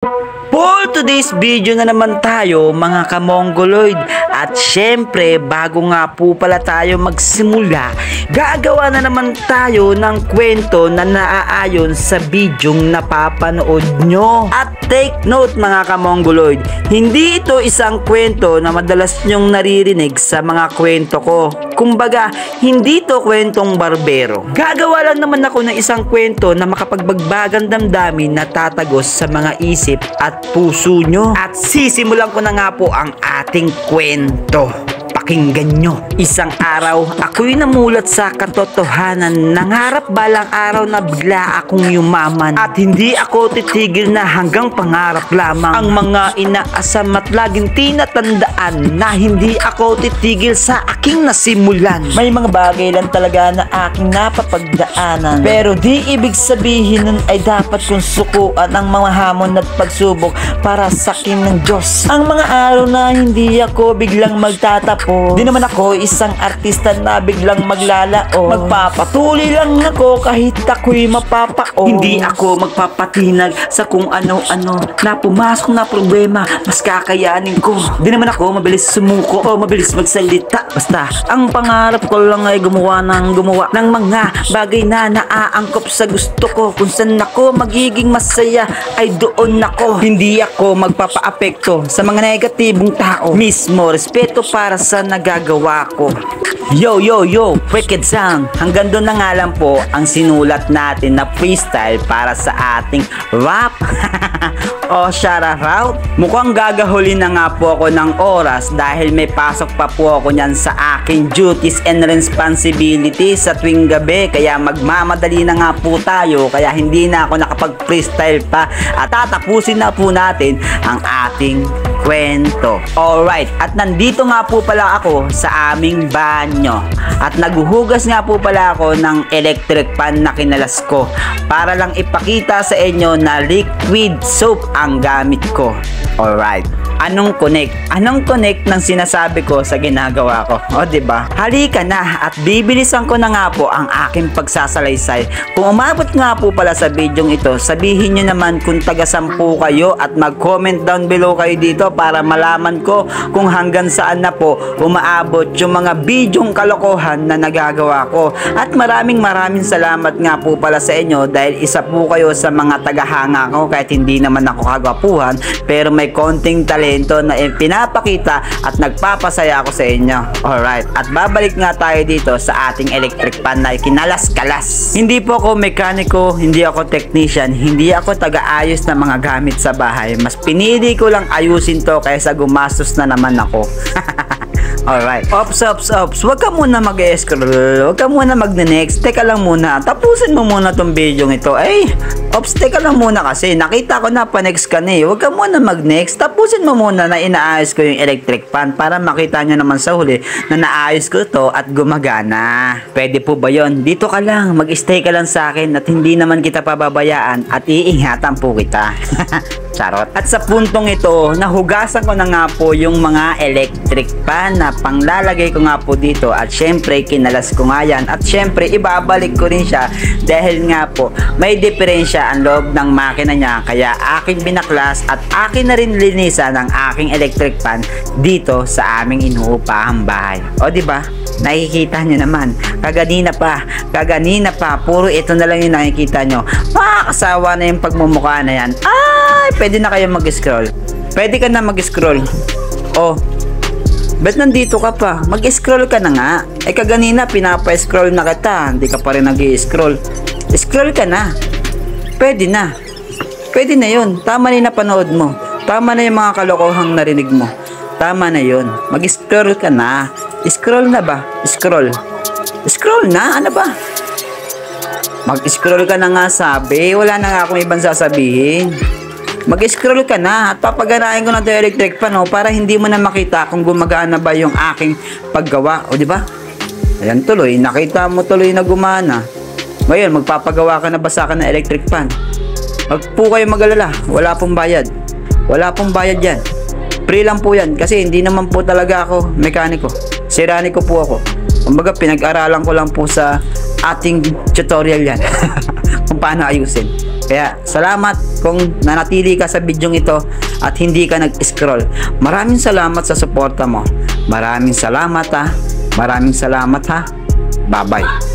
For today's video na naman tayo mga kamongoloid. At syempre bago nga po pala tayo magsimula, gagawa na naman tayo ng kwento na naaayon sa bidyong napapanood nyo. At take note mga kamongoloid, hindi ito isang kwento na madalas nyong naririnig sa mga kwento ko. Kumbaga, hindi to kwentong barbero. Gagawa lang naman ako ng isang kwento na makapagbagbagang damdamin na tatagos sa mga isip at puso nyo. At sisimulan ko na nga po ang ating kwento. Pakinggan nyo. Isang araw, ako'y namulat sa katotohanan. Nangarap balang araw na bigla akong yumaman. At hindi ako titigil na hanggang pangarap lamang. Ang mga inaasam at laging tinatandaan na hindi ako titigil sa aking nasimulan. May mga bagay lang talaga na aking napapagdaanan. Pero di ibig sabihin nun ay dapat kong sukuan ang mga hamon at pagsubok para sa akin ng Diyos. Ang mga araw na hindi ako biglang magtatapos. Di naman ako isang artista na biglang maglalao. Magpapatuloy lang ako kahit ako'y mapapao. Hindi ako magpapatinag sa kung ano-ano na pumasok na problema, mas kakayanin ko. Di naman ako mabilis sumuko o mabilis magsalita. Basta, ang pangarap ko lang ay gumawa ng mga bagay na naaangkop sa gusto ko. Kung saan ako magiging masaya ay doon ako. Hindi ako magpapaapekto sa mga negatibong tao. Mismo, respeto para sa nagagawa ko. Yo, Wicked Sound. Hanggang doon na nga lang po ang sinulat natin na freestyle para sa ating rap. O shoutout. Mukhang gagahuli na nga po ako ng oras dahil may pasok pa po ako niyan sa aking duties and responsibilities sa tuwing gabi. Kaya magmamadali na nga po tayo. Kaya hindi na ako nakapag-freestyle pa. At tatapusin na po natin ang ating kwento. Alright, at nandito nga po pala ako sa aming banyo. At naghuhugas nga po pala ako ng electric pan na kinalas ko para lang ipakita sa inyo na liquid soap ang gamit ko. Alright. Anong connect? Anong connect ng sinasabi ko sa ginagawa ko? O diba? Halika na at bibilisan ko na nga po ang aking pagsasalaysay. Kung umabot nga po pala sa bidyong ito, sabihin nyo naman kung taga-sampu kayo at mag-comment down below kayo dito para malaman ko kung hanggang saan na po umaabot yung mga bidyong kalokohan na nagagawa ko. At maraming salamat nga po pala sa inyo dahil isa po kayo sa mga tagahanga ko kahit hindi naman ako kagwapuhan pero may konting talento na pinapakita at nagpapasaya ako sa inyo. Alright, at babalik nga tayo dito sa ating electric pan na kinalas-kalas. Hindi po ako mekaniko, hindi ako technician, hindi ako taga-ayos ng mga gamit sa bahay. Mas pinili ko lang ayusin to kaysa gumastos na naman ako. Alright. Ops. Huwag ka muna mag-scroll. Huwag ka muna mag-next. Teka lang muna. Tapusin mo muna tong video ito. Ops, teka lang muna kasi. Nakita ko na pa-next ka na eh. Huwag ka muna mag-next. Tapusin mo muna na inaayos ko yung electric fan para makita nyo naman sa huli na naayos ko to at gumagana. Pwede po ba yon? Dito ka lang. Mag-stay ka lang sa akin at hindi naman kita pababayaan at iingatan po kita. Charot. At sa puntong ito, nahugasan ko na nga po yung mga electric fan na panglalagay ko nga po dito at syempre kinalas ko nga yan at syempre ibabalik ko rin siya dahil nga po may diferensya ang loob ng makina niya kaya aking binaklas at akin na rin linisan ng aking electric fan dito sa aming inuupahang bahay. O diba? Nakikita nyo naman, kaganina pa, puro ito na lang yung nakikita nyo. Makakasawa na yung pagmumukha na yan. Ay, pwede na kayo mag-scroll. Pwede ka na mag-scroll. Oh, ba't nandito ka pa? Mag-scroll ka na nga. Kaganina, pinapa-scroll na kita. Hindi ka pa rin nag-scroll. Scroll ka na. Pwede na. Pwede na yun. Tama na yung napanood mo. Tama na yung mga kalokohang narinig mo. Tama na yun. Mag-scroll ka na. Scroll na ba? Scroll na? Ano ba? Mag-scroll ka na nga sabi. Wala na nga akong ibang sasabihin. Mag-scroll ka na at papaganahin ko na ito electric fan para hindi mo na makita kung gumagana ba yung aking paggawa. O diba? Ayan tuloy. Nakita mo tuloy na gumana. Ngayon, magpapagawa ka na ba sa akin ng electric fan? Wag po kayo mag-alala. Wala pong bayad. Wala pong bayad yan. Free lang po yan kasi hindi naman po talaga ako mekaniko. Siraniko po ako. Kumbaga pinag-aralan ko lang po sa ating tutorial yan kung paano ayusin. Kaya salamat kung nanatili ka sa bidyong ito at hindi ka nag-scroll. Maraming salamat sa suporta mo. Maraming salamat ha. Maraming salamat ha. Bye-bye.